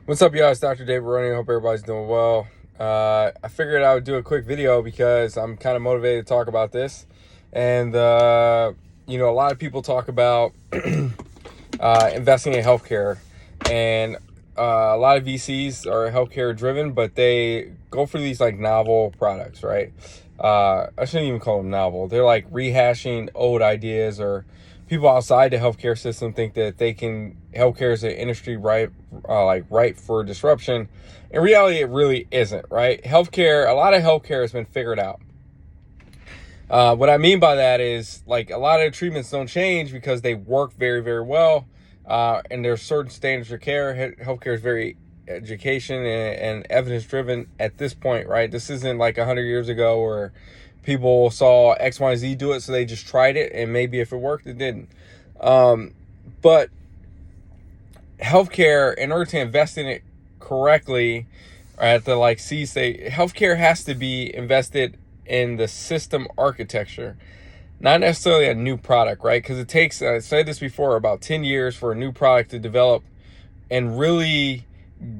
What's up, y'all? It's Dr. David Running. Hope everybody's doing well. I figured I would do a quick video because I'm kind of motivated to talk about this. And, a lot of people talk about investing in healthcare. And a lot of VCs are healthcare driven, but they go for these like novel products, right? I shouldn't even call them novel. They're like rehashing old ideas, or people outside the healthcare system think that healthcare is an industry ripe for disruption. In reality, it really isn't, right? A lot of healthcare has been figured out. What I mean by that is, like, a lot of treatments don't change because they work very, very well. And there's certain standards of care. Healthcare is very education and evidence driven at this point, right? This isn't like 100 years ago where people saw X, Y, Z do it, so they just tried it, and maybe if it worked, it didn't. But healthcare, in order to invest in it correctly, at the like C state, healthcare has to be invested in the system architecture, not necessarily a new product, right? Because it takes, I said this before, about 10 years for a new product to develop and really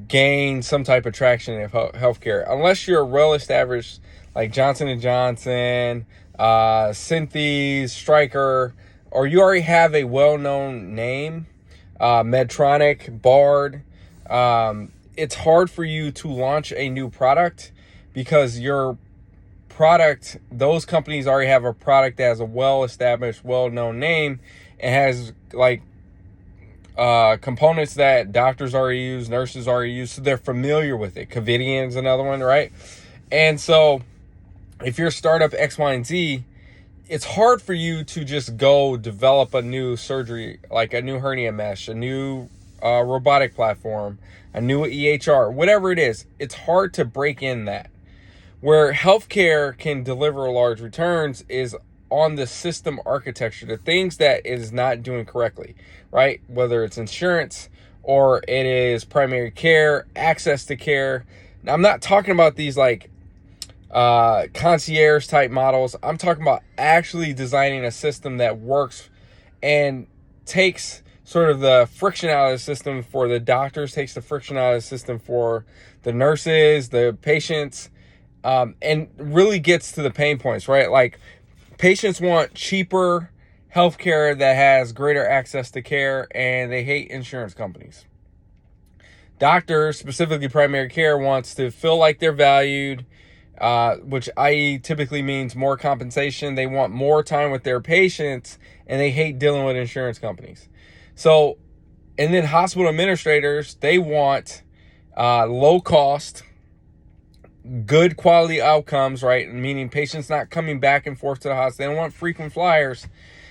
gain some type of traction in healthcare, unless you're a well-established like Johnson & Johnson, Synthes, Stryker, or you already have a well-known name, Medtronic, Bard. It's hard for you to launch a new product because those companies already have a product that has a well-established, well-known name and has like components that doctors already use, nurses already use, so they're familiar with it. Covidion's another one, right? And so if you're startup X, Y, and Z, it's hard for you to just go develop a new surgery, like a new hernia mesh, a new robotic platform, a new EHR, whatever it is. It's hard to break in that. Where healthcare can deliver large returns is on the system architecture, the things that it is not doing correctly, right? Whether it's insurance or it is primary care, access to care. Now, I'm not talking about these like concierge type models. I'm talking about actually designing a system that works and takes sort of the friction out of the system for the doctors, takes the friction out of the system for the nurses, the patients, and really gets to the pain points, right? Like, patients want cheaper healthcare that has greater access to care, and they hate insurance companies. Doctors, specifically primary care, wants to feel like they're valued, which i.e. typically means more compensation. They want more time with their patients, and they hate dealing with insurance companies. So, and then hospital administrators, they want low cost, good quality outcomes, right? Meaning patients not coming back and forth to the hospital. They don't want frequent flyers.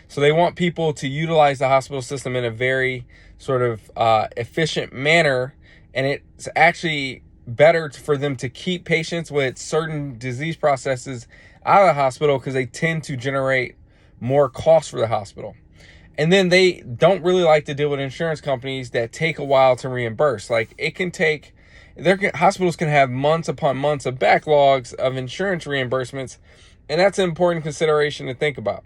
So they want people to utilize the hospital system in a very sort of efficient manner. And it's actually better for them to keep patients with certain disease processes out of the hospital because they tend to generate more costs for the hospital. And then they don't really like to deal with insurance companies that take a while to reimburse. Like, it can take, hospitals can have months upon months of backlogs of insurance reimbursements, and that's an important consideration to think about.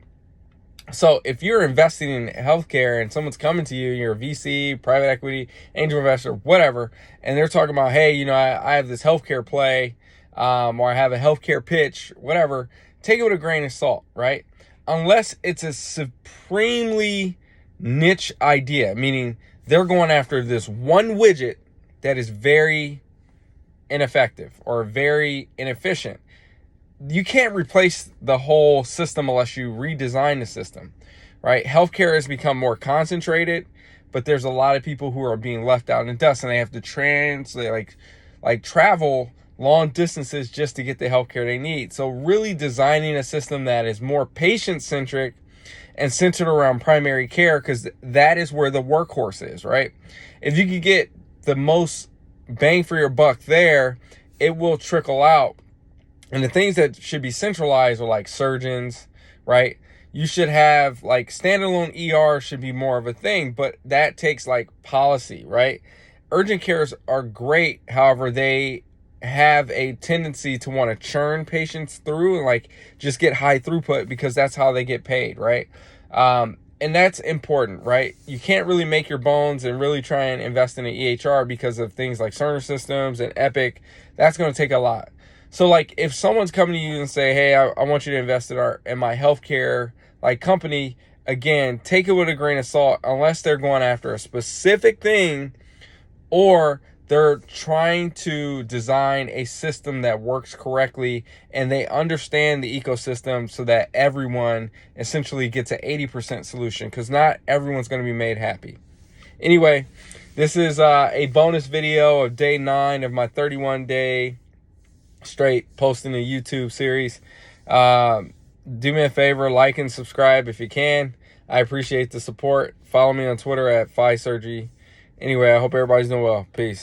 So if you're investing in healthcare and someone's coming to you, you're a VC, private equity, angel investor, whatever, and they're talking about, hey, I have this healthcare play, or I have a healthcare pitch, whatever, take it with a grain of salt, right? Unless it's a supremely niche idea, meaning they're going after this one widget that is very ineffective or very inefficient. You can't replace the whole system unless you redesign the system, right? Healthcare has become more concentrated, but there's a lot of people who are being left out in the dust, and they have to translate, like travel long distances just to get the healthcare they need. So really designing a system that is more patient-centric and centered around primary care, because that is where the workhorse is, right? If you can get the most bang for your buck there, it will trickle out. And the things that should be centralized are like surgeons, right? You should have like standalone ER should be more of a thing, but that takes like policy, right? Urgent cares are great. However, they have a tendency to want to churn patients through and like just get high throughput because that's how they get paid, right? And that's important, right? You can't really make your bones and really try and invest in an EHR because of things like Cerner Systems and Epic. That's going to take a lot. So like if someone's coming to you and say, hey, I want you to invest in my healthcare like company, again, take it with a grain of salt unless they're going after a specific thing or they're trying to design a system that works correctly and they understand the ecosystem so that everyone essentially gets an 80% solution, because not everyone's going to be made happy. Anyway, this is a bonus video of day 9 of my 31-day straight posting a YouTube series. Do me a favor, like and subscribe if you can. I appreciate the support. Follow me on Twitter at PhiSurgery. Anyway, I hope everybody's doing well. Peace.